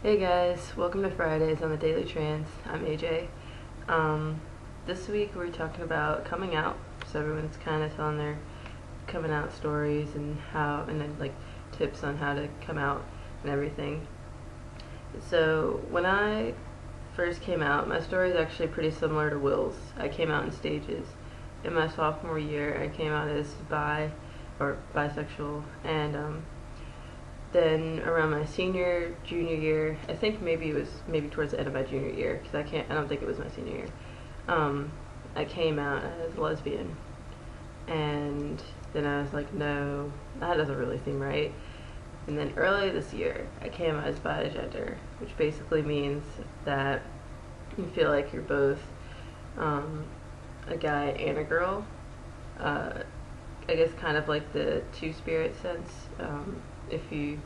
Hey guys, welcome to Fridays on the Daily Trans. I'm Ajay. This week we're talking about coming out. So everyone's kind of telling their coming out stories and then like tips on how to come out and everything. So when I first came out, my story is actually pretty similar to Will's. I came out in stages. In my sophomore year, I came out as bisexual, and then around my junior year, I think maybe towards the end of my junior year, because I don't think it was my senior year. I came out as lesbian, and then I was like, no, that doesn't really seem right. And then early this year, I came out as bigender, which basically means that you feel like you're both a guy and a girl. I guess kind of like the two-spirit sense, if you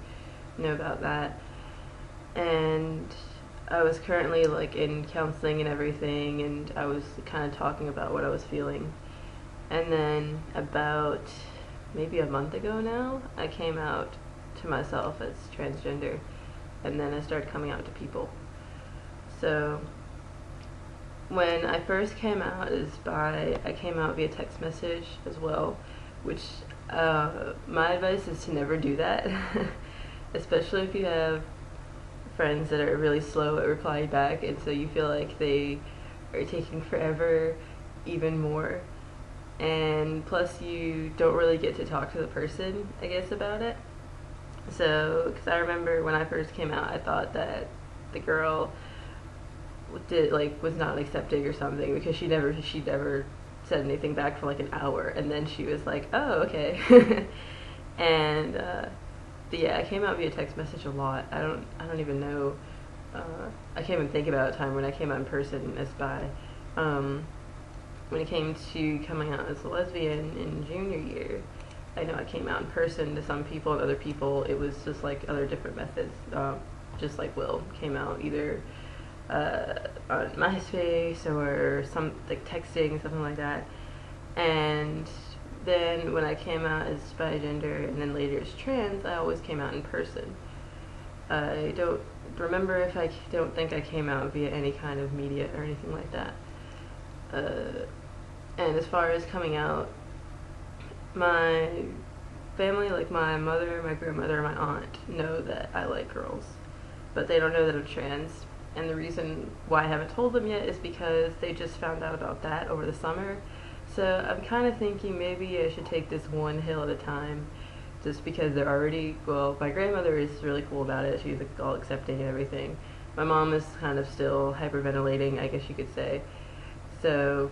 know about that. And I was currently like in counseling and everything, and I was kind of talking about what I was feeling. And then about maybe a month ago now, I came out to myself as transgender, and then I started coming out to people. So when I first came out as bi, I came out via text message as well, which my advice is to never do that, especially if you have friends that are really slow at replying back, and so you feel like they are taking forever even more, and plus you don't really get to talk to the person, I guess, about it. So, because I remember when I first came out, I thought that the girl was not accepting or something, because she never said anything back for like an hour, and then she was like, oh, okay. And but yeah, I came out via text message a lot. I don't even know, I can't even think about a time when I came out in person as bi. When it came to coming out as a lesbian in junior year, I know I came out in person to some people, and other people it was just like other different methods, just like Will came out either on MySpace or some like texting, something like that. And then when I came out as bigender and then later as trans, I always came out in person. I don't remember if I don't think I came out via any kind of media or anything like that. And as far as coming out, my family, like my mother, my grandmother, my aunt, know that I like girls, but they don't know that I'm trans. And the reason why I haven't told them yet is because they just found out about that over the summer. So I'm kind of thinking maybe I should take this one hill at a time, just because they're already, well, my grandmother is really cool about it. She's like, all accepting and everything. My mom is kind of still hyperventilating, I guess you could say. So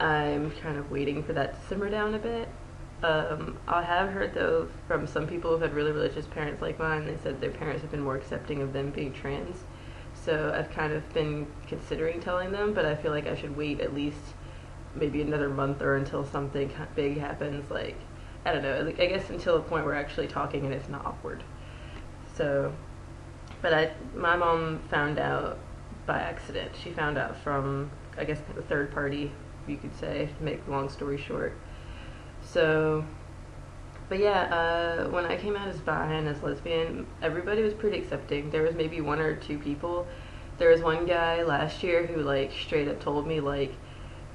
I'm kind of waiting for that to simmer down a bit. I have heard though from some people who've had really religious parents like mine, they said their parents have been more accepting of them being trans. So I've kind of been considering telling them, but I feel like I should wait at least maybe another month or until something big happens, like, I don't know, like, I guess until a point where we're actually talking and it's not awkward. So, but my mom found out by accident. She found out from, I guess, the third party, you could say, to make a long story short. So, but yeah, when I came out as bi and as lesbian, everybody was pretty accepting. There was maybe one or two people. There was one guy last year who like straight up told me like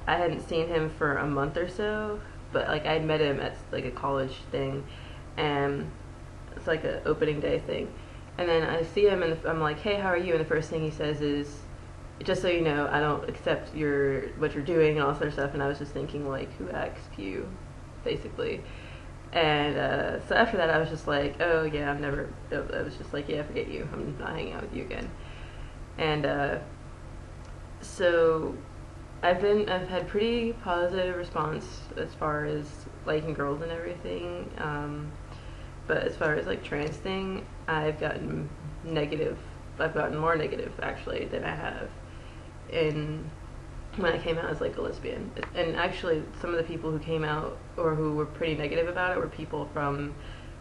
I hadn't seen him for a month or so, but like I'd met him at like a college thing, and it's like an opening day thing. And then I see him and I'm like, hey, how are you? And the first thing he says is, just so you know, I don't accept what you're doing and all this other stuff. And I was just thinking like, who asked you, basically. And so after that I was just like, oh yeah, I was just like, yeah, forget you, I'm not hanging out with you again. And so I've had pretty positive response as far as liking girls and everything, but as far as like trans thing, I've gotten more negative actually than I have when I came out as like a lesbian. And actually some of the people who came out or who were pretty negative about it were people from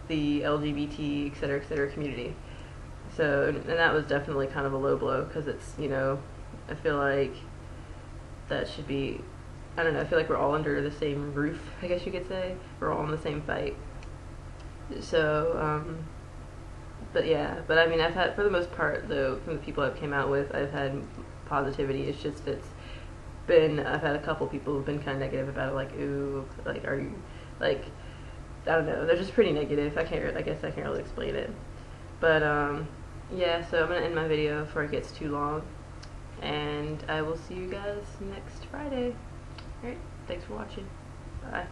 the LGBT etc community. So, and that was definitely kind of a low blow, because it's, you know, I feel like that should be, I don't know, I feel like we're all under the same roof, I guess you could say. We're all in the same fight. So, But yeah, but I mean, I've had, for the most part, though, from the people I've came out with, I've had positivity. It's just, I've had a couple people who've been kind of negative about it, like, ooh, like, are you, like, I don't know, they're just pretty negative. I guess I can't really explain it. But, yeah, so I'm gonna end my video before it gets too long, and I will see you guys next Friday. Alright, thanks for watching. Bye.